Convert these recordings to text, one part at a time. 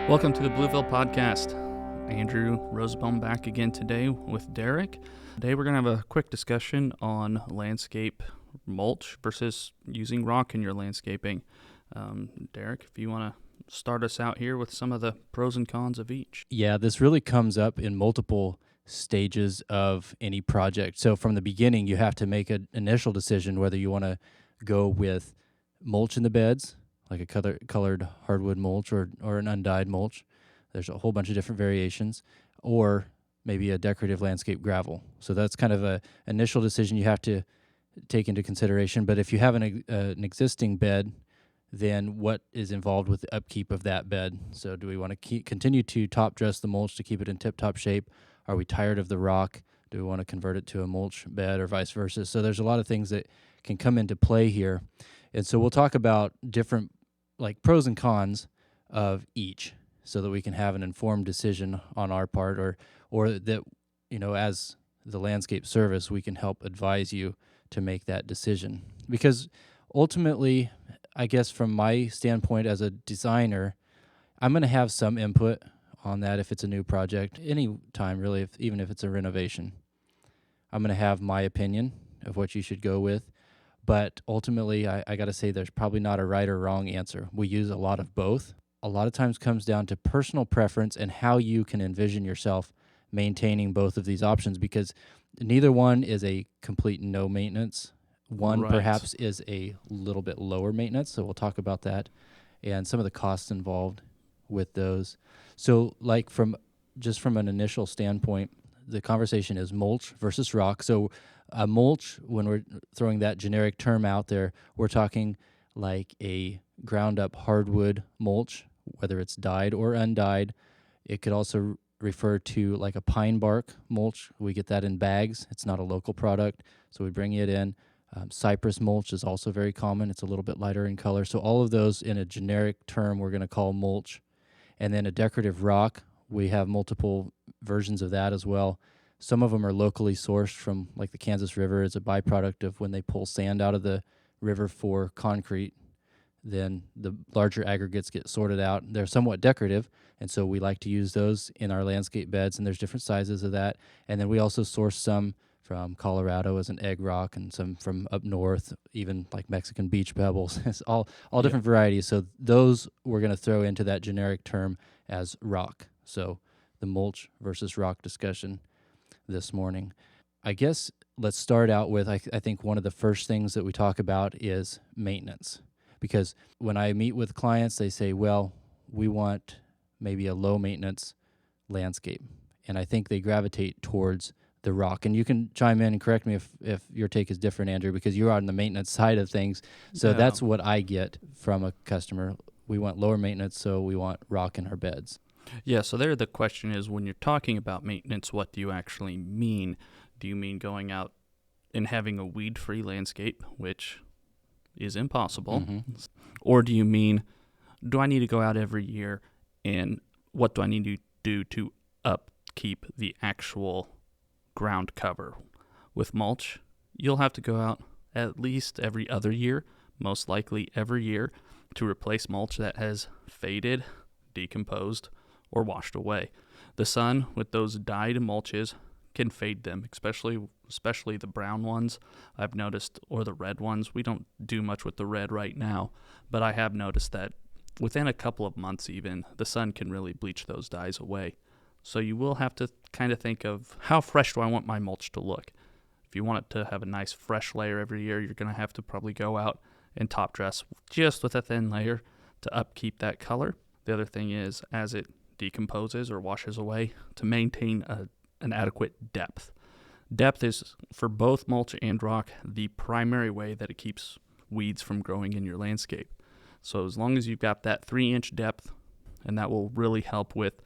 Welcome to the Blueville Podcast. Andrew Rosebaum back again today with Derek. Today we're going to have a quick discussion on landscape mulch versus using rock in your landscaping. Derek, if you want to start us out here with some of the pros and cons of each. Yeah, this really comes up in multiple stages of any project. So from the beginning, you have to make an initial decision whether you want to go with mulch in the beds, like a colored hardwood mulch or an undyed mulch. There's a whole bunch of different variations, or maybe a decorative landscape gravel. So that's kind of an initial decision you have to take into consideration. But if you have an existing bed, then what is involved with the upkeep of that bed? So do we want to continue to top dress the mulch to keep it in tip-top shape? Are we tired of the rock? Do we want to convert it to a mulch bed or vice versa? So there's a lot of things that can come into play here. And so we'll talk about different like pros and cons of each so that we can have an informed decision on our part or that, as the landscape service, we can help advise you to make that decision. Because ultimately, I guess from my standpoint as a designer, I'm going to have some input on that if it's a new project, any time really, even if it's a renovation. I'm going to have my opinion of what you should go with. But ultimately, I got to say there's probably not a right or wrong answer. We use a lot of both. A lot of times comes down to personal preference and how you can envision yourself maintaining both of these options, because neither one is a complete no maintenance. One perhaps is a little bit lower maintenance, so we'll talk about that and some of the costs involved with those. So like from an initial standpoint, the conversation is mulch versus rock. So a mulch, when we're throwing that generic term out there, we're talking like a ground up hardwood mulch, whether it's dyed or undyed. It could also refer to like a pine bark mulch. We get that in bags. It's not a local product, so we bring it in. Cypress mulch is also very common. It's a little bit lighter in color. So all of those in a generic term we're going to call mulch. And then a decorative rock, we have multiple versions of that as well. Some of them are locally sourced from like the Kansas River as a byproduct of when they pull sand out of the river for concrete. Then the larger aggregates get sorted out. They're somewhat decorative, and so we like to use those in our landscape beds, and there's different sizes of that. And then we also source some from Colorado as an egg rock, and some from up north, even like Mexican beach pebbles. It's all different varieties. So those we're going to throw into that generic term as rock. So the mulch versus rock discussion this morning. I guess let's start out with, I think one of the first things that we talk about is maintenance. Because when I meet with clients, they say, well, we want maybe a low maintenance landscape. And I think they gravitate towards the rock. And you can chime in and correct me if your take is different, Andrew, because you're on the maintenance side of things. So that's what I get from a customer. We want lower maintenance, so we want rock in our beds. Yeah, so there the question is, when you're talking about maintenance, what do you actually mean? Do you mean going out and having a weed-free landscape, which is impossible? Mm-hmm. Or do you mean, do I need to go out every year, and what do I need to do to upkeep the actual ground cover? With mulch, you'll have to go out at least every other year, most likely every year, to replace mulch that has faded, decomposed, or washed away. The sun with those dyed mulches can fade them, especially the brown ones I've noticed, or the red ones. We don't do much with the red right now, but I have noticed that within a couple of months even, the sun can really bleach those dyes away. So you will have to kind of think of, how fresh do I want my mulch to look? If you want it to have a nice fresh layer every year, you're going to have to probably go out and top dress just with a thin layer to upkeep that color. The other thing is, as it decomposes or washes away, to maintain an adequate depth. Depth is, for both mulch and rock, the primary way that it keeps weeds from growing in your landscape. So as long as you've got that 3-inch depth, and that will really help with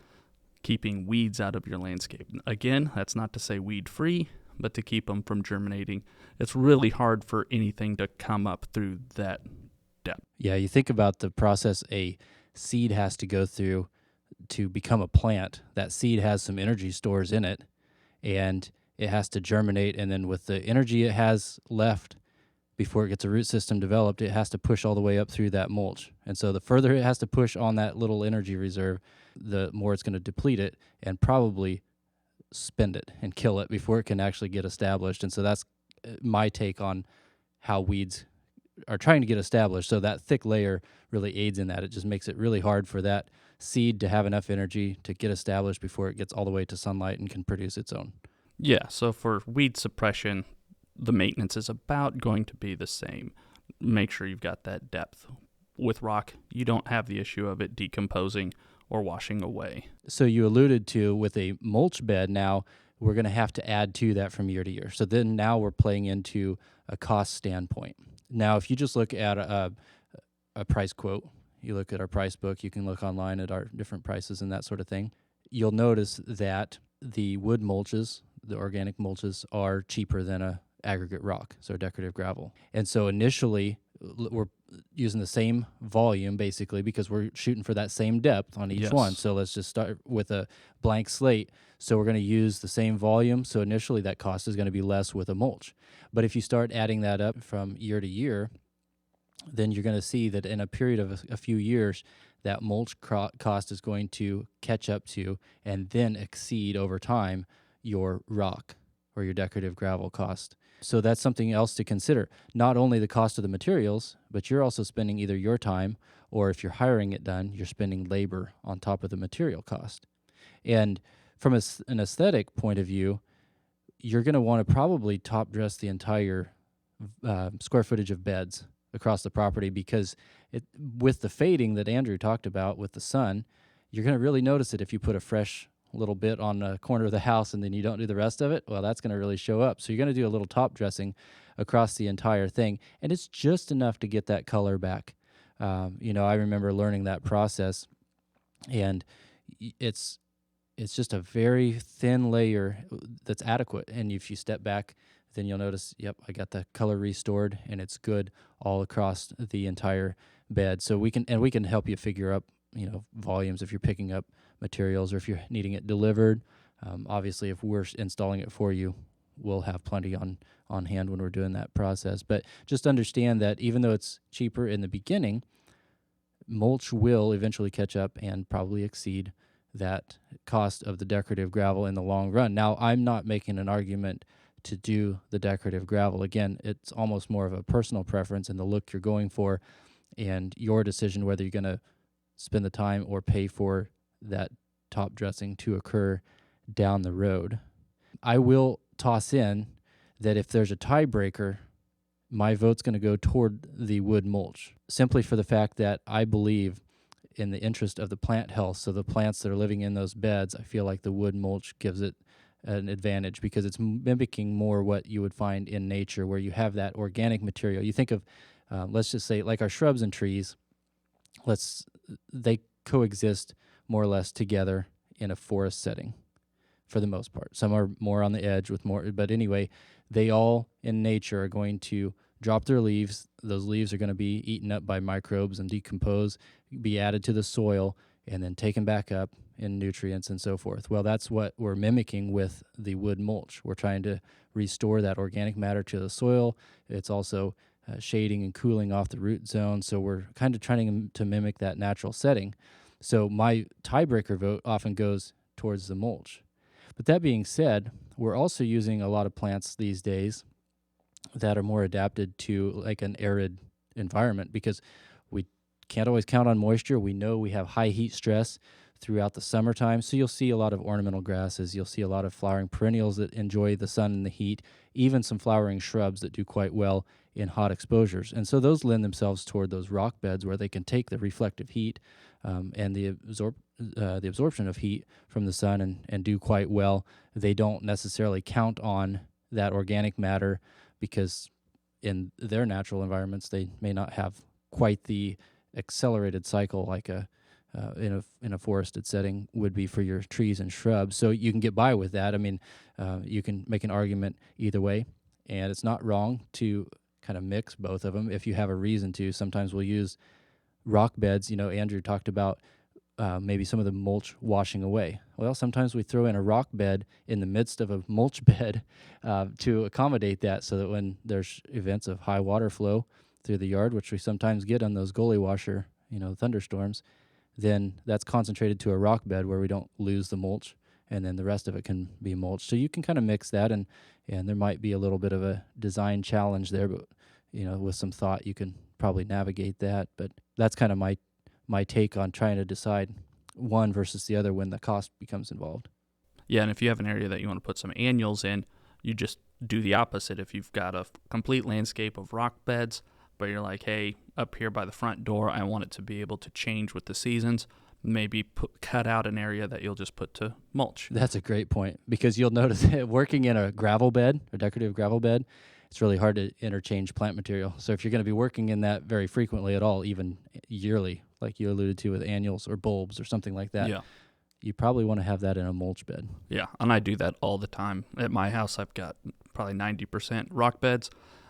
keeping weeds out of your landscape. Again, that's not to say weed-free, but to keep them from germinating. It's really hard for anything to come up through that depth. Yeah, you think about the process a seed has to go through to become a plant. That seed has some energy stores in it, and it has to germinate, and then with the energy it has left, before it gets a root system developed, it has to push all the way up through that mulch. And so the further it has to push on that little energy reserve, the more it's going to deplete it and probably spend it and kill it before it can actually get established. And so that's my take on how weeds are trying to get established. So that thick layer really aids in that. It just makes it really hard for that seed to have enough energy to get established before it gets all the way to sunlight and can produce its own. Yeah, so for weed suppression, the maintenance is about going to be the same. Make sure you've got that depth. With rock, you don't have the issue of it decomposing or washing away. So you alluded to with a mulch bed now, we're going to have to add to that from year to year. So then now we're playing into a cost standpoint. Now, if you just look at a price quote, you look at our price book, you can look online at our different prices and that sort of thing, you'll notice that the wood mulches, the organic mulches, are cheaper than a aggregate rock, so decorative gravel. And so initially, we're using the same volume basically because we're shooting for that same depth on each one. So let's just start with a blank slate. So we're going to use the same volume. So initially that cost is going to be less with a mulch. But if you start adding that up from year to year, then you're going to see that in a period of a few years, that mulch cost is going to catch up to and then exceed over time your rock or your decorative gravel cost. So that's something else to consider. Not only the cost of the materials, but you're also spending either your time or if you're hiring it done, you're spending labor on top of the material cost. And from an aesthetic point of view, you're going to want to probably top dress the entire square footage of beds across the property because with the fading that Andrew talked about with the sun, you're going to really notice it if you put a fresh little bit on the corner of the house and then you don't do the rest of it. Well, that's going to really show up. So you're going to do a little top dressing across the entire thing, and it's just enough to get that color back. I remember learning that process, and it's just a very thin layer that's adequate. And if you step back, then you'll notice, yep, I got the color restored, and it's good all across the entire bed. So we can help you figure up, volumes if you're picking up materials or if you're needing it delivered. Obviously, if we're installing it for you, we'll have plenty on hand when we're doing that process. But just understand that even though it's cheaper in the beginning, mulch will eventually catch up and probably exceed that cost of the decorative gravel in the long run. Now, I'm not making an argument to do the decorative gravel. Again, it's almost more of a personal preference and the look you're going for and your decision whether you're going to spend the time or pay for that top dressing to occur down the road. I will toss in that if there's a tiebreaker, my vote's going to go toward the wood mulch, simply for the fact that I believe in the interest of the plant health. So the plants that are living in those beds, I feel like the wood mulch gives it an advantage because it's mimicking more what you would find in nature where you have that organic material. You think of, let's just say, like our shrubs and trees, they coexist more or less together in a forest setting for the most part. Some are more on the edge with more, but anyway, they all in nature are going to drop their leaves. Those leaves are going to be eaten up by microbes and decompose, be added to the soil, and then taken back up in nutrients and so forth. Well, that's what we're mimicking with the wood mulch. We're trying to restore that organic matter to the soil. It's also shading and cooling off the root zone. So we're kind of trying to mimic that natural setting. So my tiebreaker vote often goes towards the mulch. But that being said, we're also using a lot of plants these days that are more adapted to like an arid environment because we can't always count on moisture. We know we have high heat stress throughout the summertime. So you'll see a lot of ornamental grasses. You'll see a lot of flowering perennials that enjoy the sun and the heat, even some flowering shrubs that do quite well in hot exposures. And so those lend themselves toward those rock beds where they can take the reflective heat and the absorption of heat from the sun and do quite well. They don't necessarily count on that organic matter because in their natural environments, they may not have quite the accelerated cycle like in a forested setting would be for your trees and shrubs. So you can get by with that. I mean, you can make an argument either way, and it's not wrong to kind of mix both of them if you have a reason to. Sometimes we'll use rock beds. Andrew talked about maybe some of the mulch washing away. Well, sometimes we throw in a rock bed in the midst of a mulch bed to accommodate that, so that when there's events of high water flow through the yard, which we sometimes get on those gully washer, thunderstorms, then that's concentrated to a rock bed where we don't lose the mulch, and then the rest of it can be mulch. So you can kind of mix that, and there might be a little bit of a design challenge there, but with some thought you can probably navigate that. But that's kind of my take on trying to decide one versus the other when the cost becomes involved. Yeah, and if you have an area that you want to put some annuals in, you just do the opposite. If you've got a complete landscape of rock beds, but you're like, hey, up here by the front door, I want it to be able to change with the seasons, maybe cut out an area that you'll just put to mulch. That's a great point, because you'll notice working in a gravel bed, a decorative gravel bed, it's really hard to interchange plant material. So if you're going to be working in that very frequently at all, even yearly, like you alluded to with annuals or bulbs or something like that, you probably want to have that in a mulch bed. Yeah, and I do that all the time. At my house, I've got probably 90% rock beds.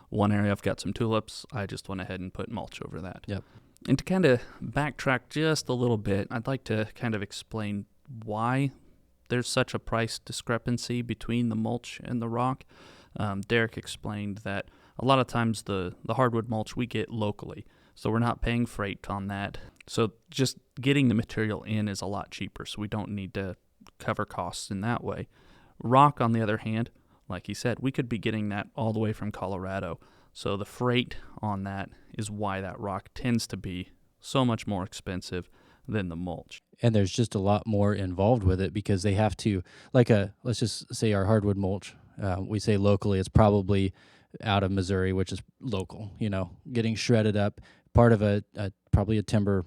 One area I've got some tulips. I just went ahead and put mulch over that. Yep. And to kind of backtrack just a little bit, I'd like to kind of explain why there's such a price discrepancy between the mulch and the rock. Derek explained that a lot of times the hardwood mulch we get locally, so we're not paying freight on that. So just getting the material in is a lot cheaper, so we don't need to cover costs in that way. Rock, on the other hand, like he said, we could be getting that all the way from Colorado. So the freight on that is why that rock tends to be so much more expensive than the mulch. And there's just a lot more involved with it, because they have to, let's just say our hardwood mulch, we say locally, it's probably out of Missouri, which is local, getting shredded up, part of probably a timber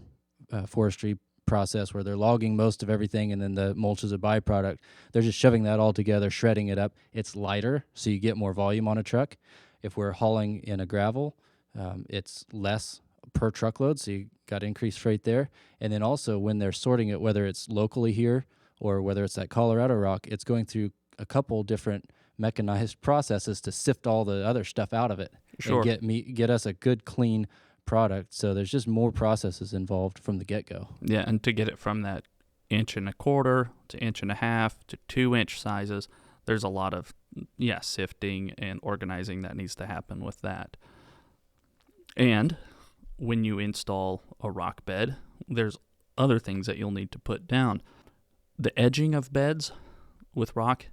forestry process where they're logging most of everything, and then the mulch is a byproduct. They're just shoving that all together, shredding it up. It's lighter, so you get more volume on a truck. If we're hauling in a gravel, it's less per truckload, so you got increased freight there. And then also when they're sorting it, whether it's locally here or whether it's that Colorado rock, it's going through a couple different mechanized processes to sift all the other stuff out of it. Sure. And get us a good, clean product. So there's just more processes involved from the get-go. Yeah, and to get it from that 1.25 to 1.5 to 2-inch sizes, there's a lot of sifting and organizing that needs to happen with that. And when you install a rock bed, there's other things that you'll need to put down. The edging of beds with rock,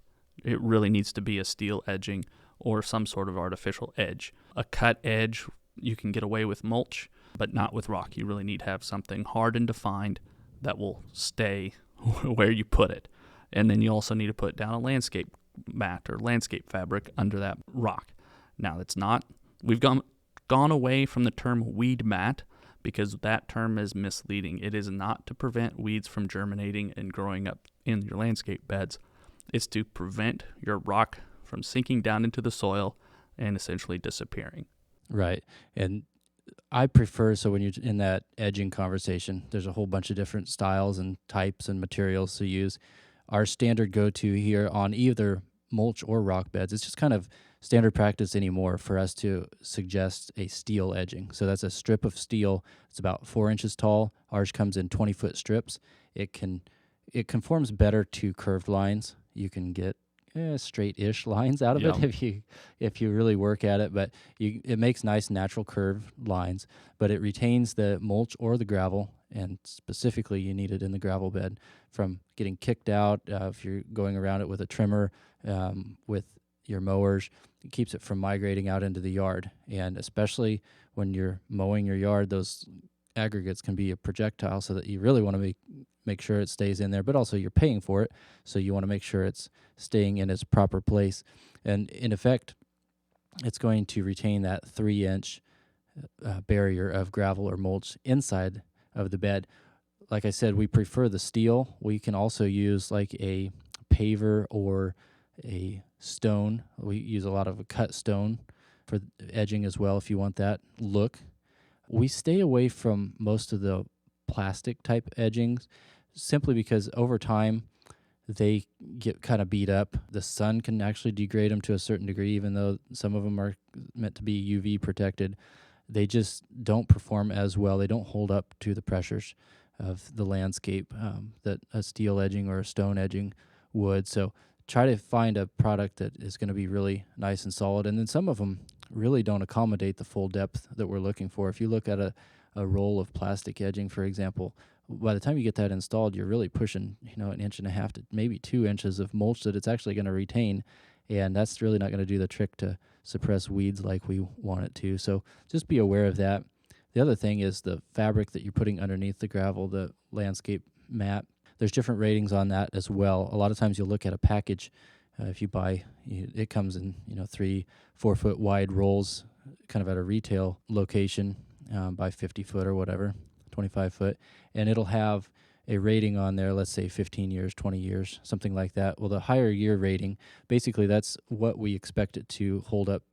it really needs to be a steel edging or some sort of artificial edge. A cut edge, you can get away with mulch, but not with rock. You really need to have something hard and defined that will stay where you put it. And then you also need to put down a landscape mat or landscape fabric under that rock. Now, we've gone away from the term weed mat, because that term is misleading. It is not to prevent weeds from germinating and growing up in your landscape beds. It's to prevent your rock from sinking down into the soil and essentially disappearing. Right. And I prefer, so when you're in that edging conversation, there's a whole bunch of different styles and types and materials to use. Our standard go-to here on either mulch or rock beds, it's just kind of standard practice anymore for us to suggest a steel edging. So that's a strip of steel. It's about 4 inches tall. Ours comes in 20-foot strips. It conforms better to curved lines. You can get straight-ish lines out of it if you really work at it, but it makes nice natural curved lines, but it retains the mulch or the gravel, and specifically you need it in the gravel bed, from getting kicked out if you're going around it with a trimmer, with your mowers. It keeps it from migrating out into the yard, and especially when you're mowing your yard, those aggregates can be a projectile, so that you really want to make sure it stays in there, but also you're paying for it, so you want to make sure it's staying in its proper place. And in effect, it's going to retain that 3-inch barrier of gravel or mulch inside of the bed. Like I said, we prefer the steel. We can also use like a paver or a stone. We use a lot of a cut stone for edging as well if you want that look. We stay away from most of the plastic type edgings simply because over time they get kind of beat up. The sun can actually degrade them to a certain degree, even though some of them are meant to be UV protected. They just don't perform as well. They don't hold up to the pressures of the landscape that a steel edging or a stone edging would. So try to find a product that is going to be really nice and solid. And then some of them really don't accommodate the full depth that we're looking for. If you look at a roll of plastic edging, for example, by the time you get that installed, you're really pushing, 1.5 to maybe 2 inches of mulch that it's actually going to retain. And that's really not going to do the trick to suppress weeds like we want it to. So just be aware of that. The other thing is the fabric that you're putting underneath the gravel, the landscape mat. There's different ratings on that as well. A lot of times you'll look at a package. If you buy, it comes in 3-4 foot wide rolls, kind of at a retail location by 50 foot or whatever, 25 foot, and it'll have a rating on there, let's say 15 years, 20 years, something like that. Well, the higher year rating, basically that's what we expect it to hold up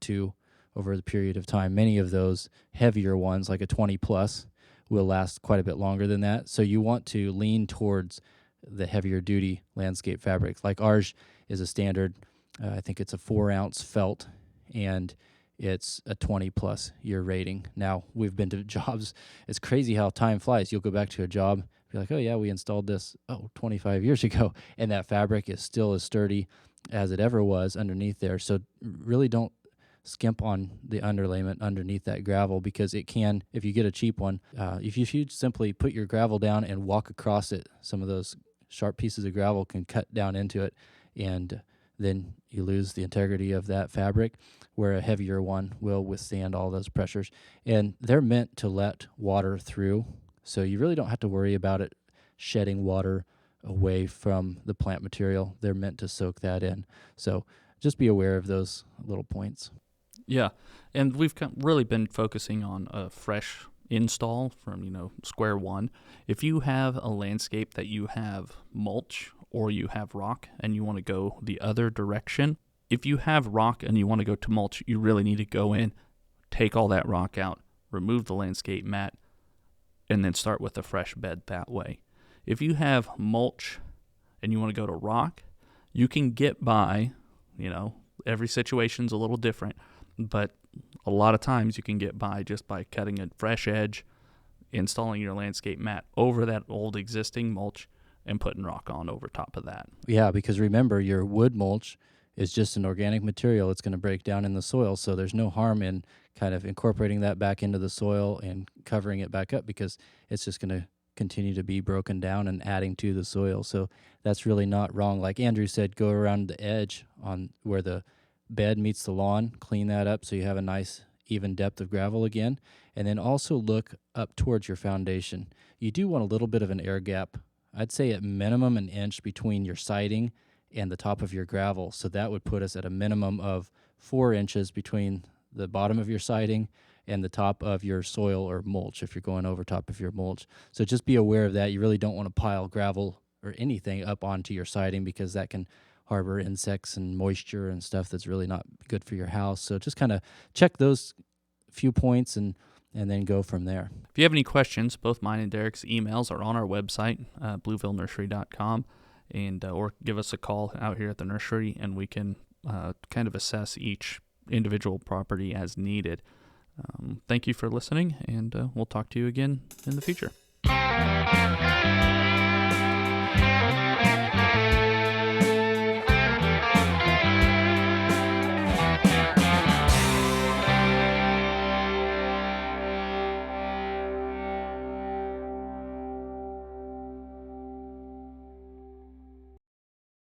to over the period of time. Many of those heavier ones, like a 20 plus, will last quite a bit longer than that. So you want to lean towards the heavier duty landscape fabrics. Like ours is a standard, I think it's a 4-ounce felt, and it's a 20 plus year rating. Now, we've been to jobs. It's crazy how time flies. You'll go back to a job, be like, oh yeah, we installed this 25 years ago, and that fabric is still as sturdy as it ever was underneath there. So really don't skimp on the underlayment underneath that gravel, because it can, if you get a cheap one, if you simply put your gravel down and walk across it, some of those sharp pieces of gravel can cut down into it, and then you lose the integrity of that fabric, where a heavier one will withstand all those pressures. And they're meant to let water through, so you really don't have to worry about it shedding water away from the plant material. They're meant to soak that in. So just be aware of those little points. Yeah, and we've really been focusing on a fresh install from, square one. If you have a landscape that you have mulch or you have rock and you want to go the other direction, if you have rock and you want to go to mulch, you really need to go in, take all that rock out, remove the landscape mat, and then start with a fresh bed that way. If you have mulch and you want to go to rock, you can get by, every situation's a little different, but a lot of times you can get by just by cutting a fresh edge, installing your landscape mat over that old existing mulch, and putting rock on over top of that. Yeah, because remember, your wood mulch is just an organic material. It's going to break down in the soil, so there's no harm in kind of incorporating that back into the soil and covering it back up, because it's just going to continue to be broken down and adding to the soil. So that's really not wrong. Like Andrew said, go around the edge on where the bed meets the lawn, clean that up so you have a nice even depth of gravel again, and then also look up towards your foundation. You do want a little bit of an air gap. I'd say at minimum 1 inch between your siding and the top of your gravel, so that would put us at a minimum of 4 inches between the bottom of your siding and the top of your soil or mulch if you're going over top of your mulch. So just be aware of that. You really don't want to pile gravel or anything up onto your siding, because that can harbor insects and moisture and stuff that's really not good for your house. So just kind of check those few points and then go from there. If you have any questions, both mine and Derek's emails are on our website, bluevillenursery.com, and or give us a call out here at the nursery, and we can kind of assess each individual property as needed. Thank you for listening, and we'll talk to you again in the future.